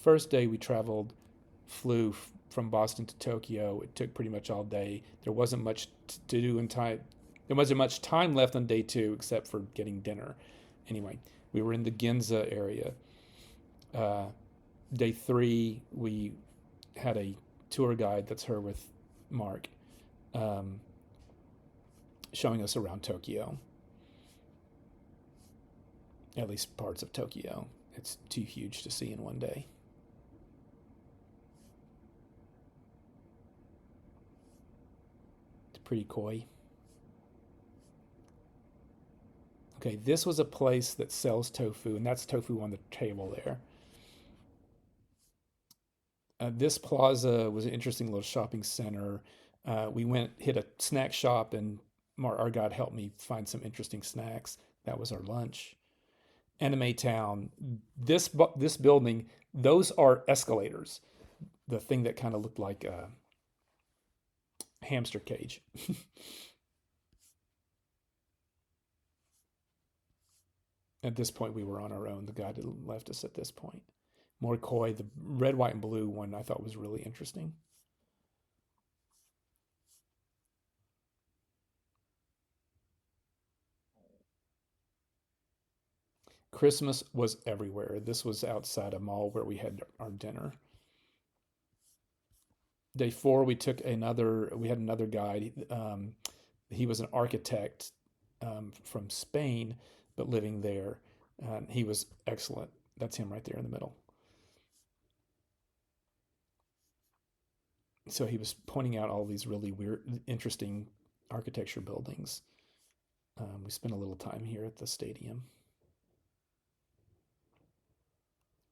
first day we flew from Boston to Tokyo. It took pretty much all day. There wasn't much to do in time. There wasn't much time left on day two except for getting dinner. Anyway, we were in the Ginza area. Uh, Day three, we had a tour guide, that's her with Mark, um, showing us around Tokyo, at least parts of Tokyo. It's too huge to see in one day. It's pretty coy. Okay, this was a place that sells tofu, and that's tofu on the table there. This plaza was an interesting little shopping center. We went, hit a snack shop, and our guide helped me find some interesting snacks. That was our lunch. Anime Town, this building, those are escalators. The thing that kind of looked like a hamster cage. At this point, we were on our own. The guide had left us at this point. Morikoi, the red, white, and blue one, I thought was really interesting. Christmas was everywhere. This was outside a mall where we had our dinner. Day four, we had another guide. He was an architect from Spain, but living there. He was excellent. That's him right there in the middle. So he was pointing out all these really weird, interesting architecture buildings. We spent a little time here at the stadium.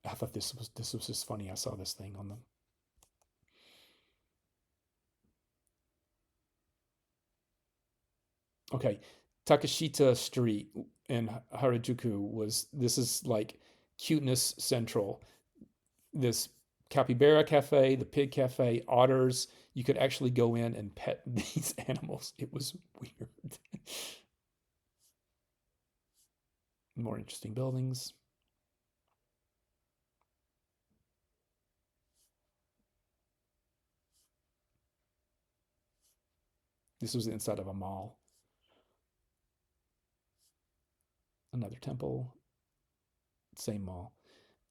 I thought this was just funny. I saw this thing on the. Okay, Takashita Street in Harajuku was. This is like cuteness central. This capybara cafe, the pig cafe, otters. You could actually go in and pet these animals. It was weird. More interesting buildings. This was inside of a mall. Another temple, same mall.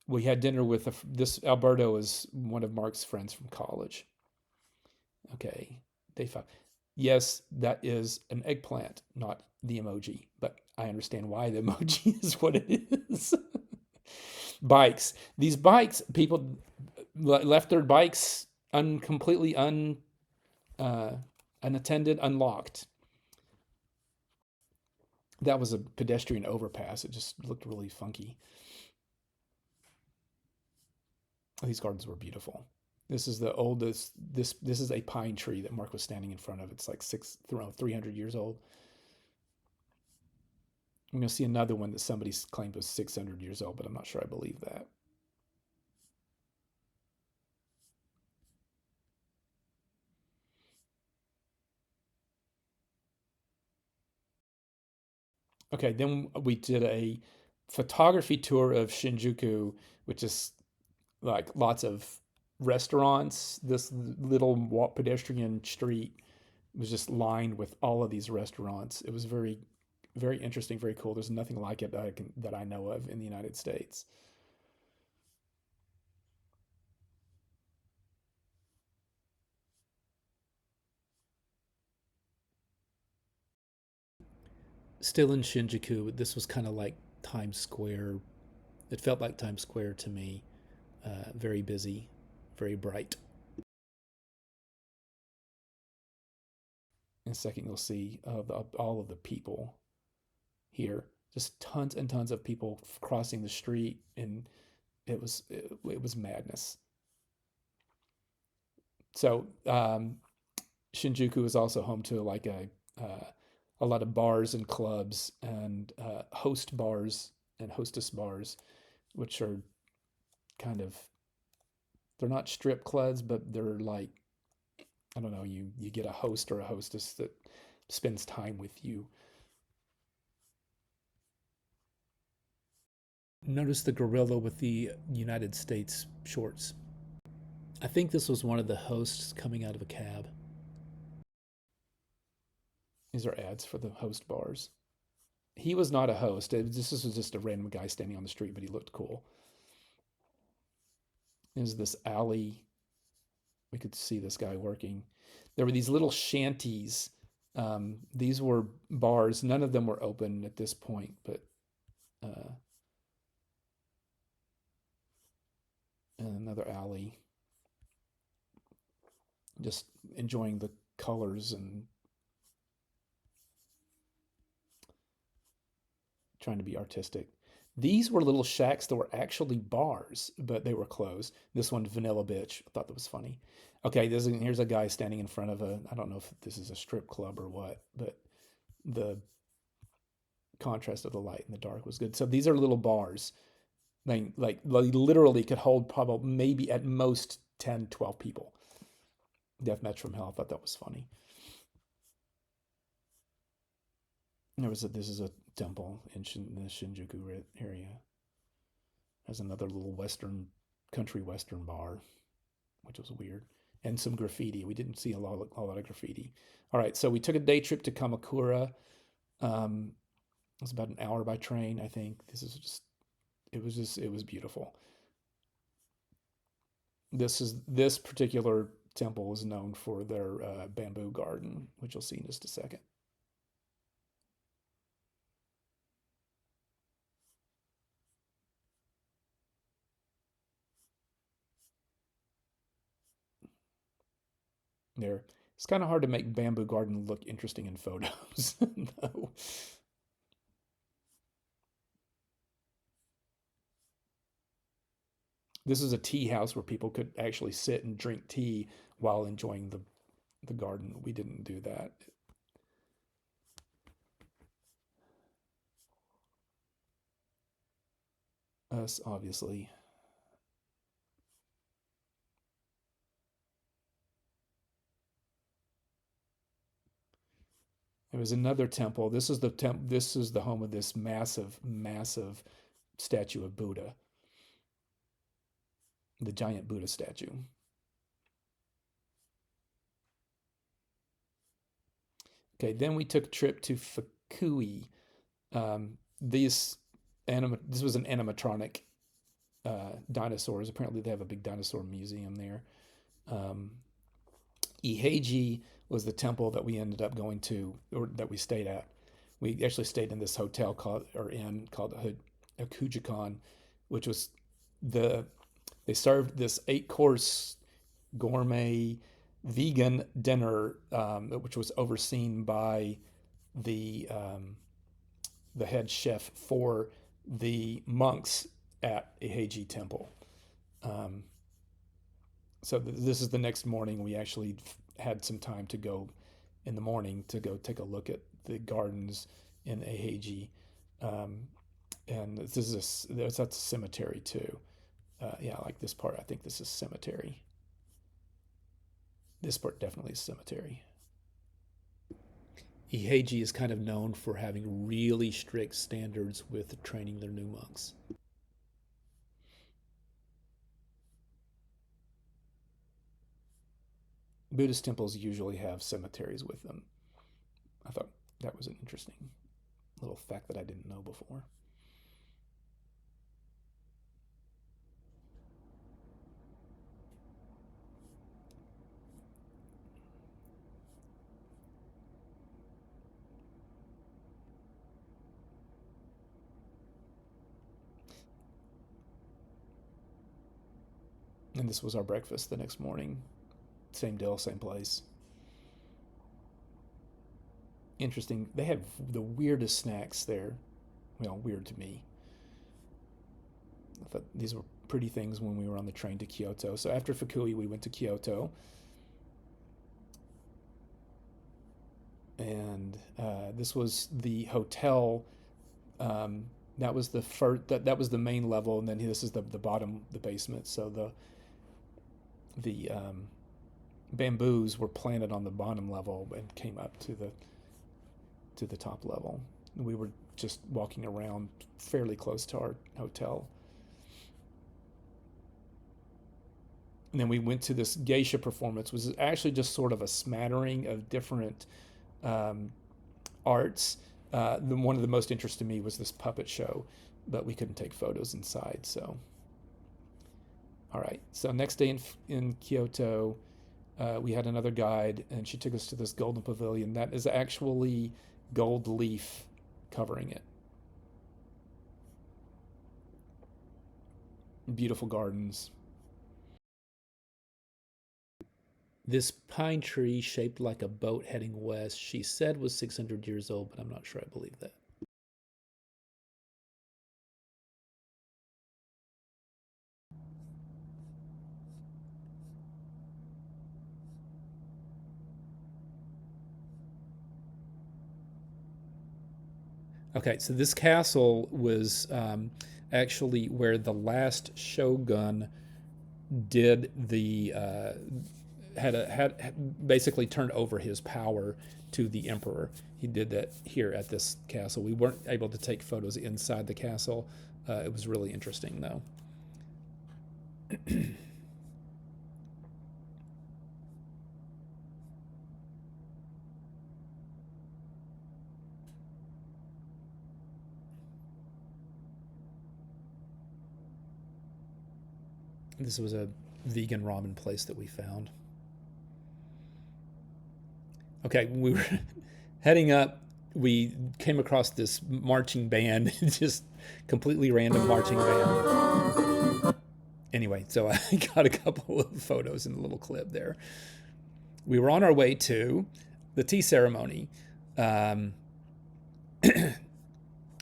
We had dinner with this Alberto is one of Mark's friends from college. Okay, day five. Yes, that is an eggplant, not the emoji, but I understand why the emoji is what it is. Bikes. These bikes, people left their bikes completely uh, unattended, unlocked. That was a pedestrian overpass. It just looked really funky. These gardens were beautiful. This is the oldest. This is a pine tree that Mark was standing in front of. It's like 300 years old. I'm going to see another one that somebody claimed was 600 years old, but I'm not sure I believe that. Okay, then we did a photography tour of Shinjuku, which is like lots of restaurants. This little pedestrian street was just lined with all of these restaurants. It was very, very interesting, very cool. There's nothing like it that I know of in the United States. Still in Shinjuku, this was kind of like Times Square. It felt like Times Square to me. Very busy, very bright. In a second, you'll see all of the people here. Just tons and tons of people crossing the street, and it was madness. So Shinjuku is also home to like a lot of bars and clubs and host bars and hostess bars, which are kind of they're not strip clubs, but they're like I don't know. You get a host or a hostess that spends time with you. Notice the gorilla with the United States shorts. I think this was one of the hosts coming out of a cab. These are ads for the host bars. He was not a host. This was just a random guy standing on the street, but he looked cool. There's this alley. We could see this guy working. There were these little shanties. These were bars. None of them were open at this point, but uh, another alley. Just enjoying the colors and trying to be artistic. These were little shacks that were actually bars, but they were closed. This one, Vanilla Bitch. I thought that was funny. Okay, here's a guy standing in front of I don't know if this is a strip club or what, but the contrast of the light and the dark was good. So these are little bars. Like literally could hold probably maybe at most 10, 12 people. Deathmatch from Hell. I thought that was funny. This is a temple in the Shinjuku area. There's another little country western bar, which was weird, and some graffiti. We didn't see a lot of graffiti. All right, so we took a day trip to Kamakura. It was about an hour by train, I think. It was beautiful. This particular temple is known for their bamboo garden, which you'll see in just a second. There, it's kind of hard to make bamboo garden look interesting in photos. No. This is a tea house where people could actually sit and drink tea while enjoying the garden. We didn't do that. Us, obviously. There was another temple. This is the home of this massive statue of Buddha, the giant Buddha statue. Okay, then we took a trip to Fukui. This was an animatronic dinosaurs. Apparently, they have a big dinosaur museum there. Um, Iheiji was the temple that we ended up going to, or that we stayed at. We actually stayed in this hotel called Akujikan, which was the they served this 8-course gourmet vegan dinner, which was overseen by the the head chef for the monks at Iheiji Temple. Um, so this is the next morning. We actually had some time to go in the morning to go take a look at the gardens in Eheiji. Um, and that's a cemetery too. Yeah, I like this part. I think this is cemetery. This part definitely is cemetery. Eheiji is kind of known for having really strict standards with training their new monks. Buddhist temples usually have cemeteries with them. I thought that was an interesting little fact that I didn't know before. And this was our breakfast the next morning. Same deal, same place. Interesting. They have the weirdest snacks there. Well, weird to me. I thought these were pretty things when we were on the train to Kyoto. So after Fukui, we went to Kyoto, and this was the hotel. That was the first. That was the main level, and then this is the bottom, the basement. So the bamboos were planted on the bottom level and came up to the top level. We were just walking around fairly close to our hotel. And then we went to this geisha performance, which was actually just sort of a smattering of different um, arts. One of the most interesting to me was this puppet show, but we couldn't take photos inside. So, all right. So next day in Kyoto, we had another guide, and she took us to this golden pavilion that is actually gold leaf covering it. Beautiful gardens. This pine tree shaped like a boat heading west, she said was 600 years old, but I'm not sure I believe that. Okay, so this castle was actually where the last shogun did the had basically turned over his power to the emperor. He did that here at this castle. We weren't able to take photos inside the castle. It was really interesting though. This was a vegan ramen place that we found. Okay, we were heading up. We came across this marching band, just completely random marching band. Anyway, so I got a couple of photos in the little clip there. We were on our way to the tea ceremony, um,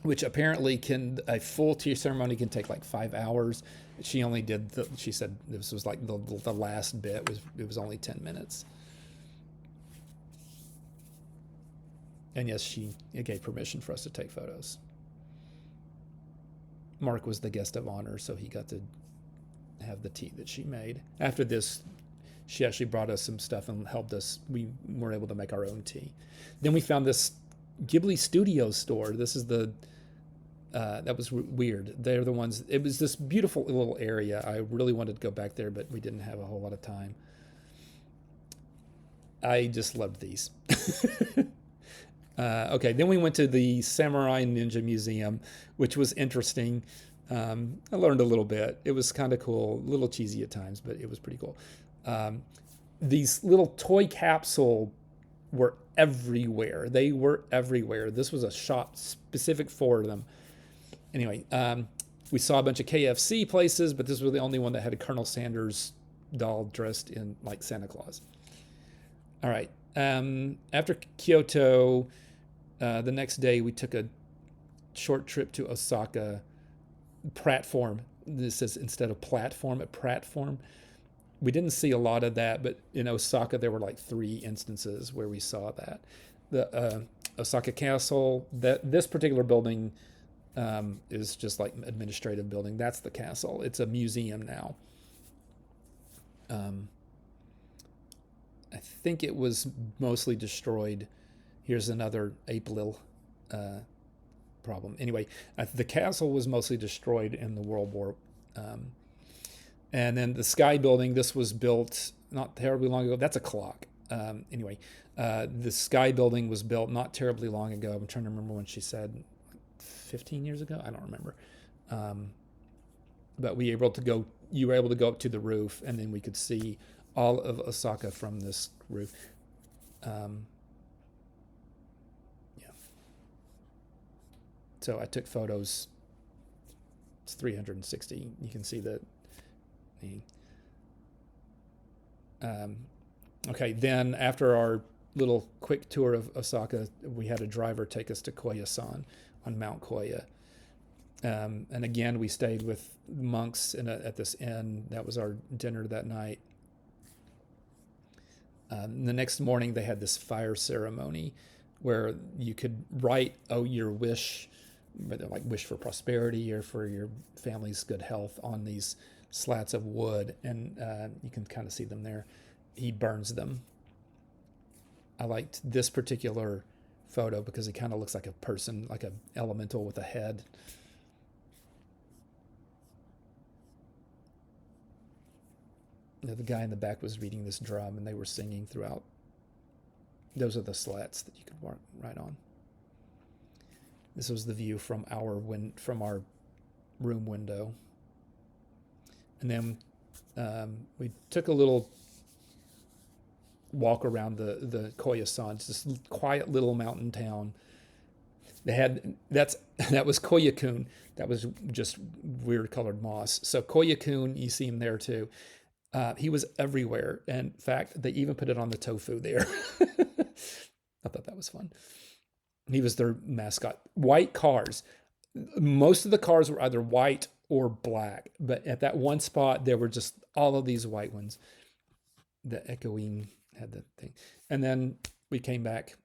which apparently a full tea ceremony can take like 5 hours. She only did, she said this was like the last bit, it was only 10 minutes. And yes, she gave permission for us to take photos. Mark was the guest of honor, so he got to have the tea that she made. After this, she actually brought us some stuff and helped us. We were able to make our own tea. Then we found this Ghibli Studios store. This is that was weird. They're the ones, it was this beautiful little area. I really wanted to go back there, but we didn't have a whole lot of time. I just loved these. Okay, then we went to the Samurai Ninja Museum, which was interesting. I learned a little bit. It was kind of cool, a little cheesy at times, but it was pretty cool. These little toy capsule were everywhere. They were everywhere. This was a shop specific for them. Anyway, we saw a bunch of KFC places, but this was the only one that had a Colonel Sanders doll dressed in like Santa Claus. All right. After Kyoto, the next day we took a short trip to Osaka. Platform. This says instead of platform, a platform. We didn't see a lot of that, but in Osaka there were like 3 instances where we saw that. The Osaka Castle. This particular building is just like an administrative building. That's the castle. It's a museum now. I think it was mostly destroyed. Here's another April problem. Anyway, the castle was mostly destroyed in the World War. And then the Sky Building, this was built not terribly long ago. That's a clock. Anyway, the Sky Building was built not terribly long ago. I'm trying to remember when she said 15 years ago. I don't remember. But you were able to go up to the roof, and then we could see all of Osaka from this roof. Yeah. So I took photos. It's 360. You can see the okay, then after our little quick tour of Osaka, we had a driver take us to Koyasan on Mount Koya. And again, we stayed with monks at this inn. That was our dinner that night. The next morning, they had this fire ceremony where you could write your wish, like wish for prosperity or for your family's good health, on these slats of wood, and you can kind of see them there. He burns them. I liked this particular photo because he kind of looks like a person, like an elemental with a head. The guy in the back was reading this drum and they were singing throughout. Those are the slats that you could write on. This was the view from our room window. And then we took a little walk around the Koyasan. It's this quiet little mountain town. That was Koyakun. That was just weird colored moss. So Koyakun, you see him there too. He was everywhere. In fact, they even put it on the tofu there. I thought that was fun. He was their mascot. White cars. Most of the cars were either white or black, but at that one spot, there were just all of these white ones. The echoing had the thing. And then we came back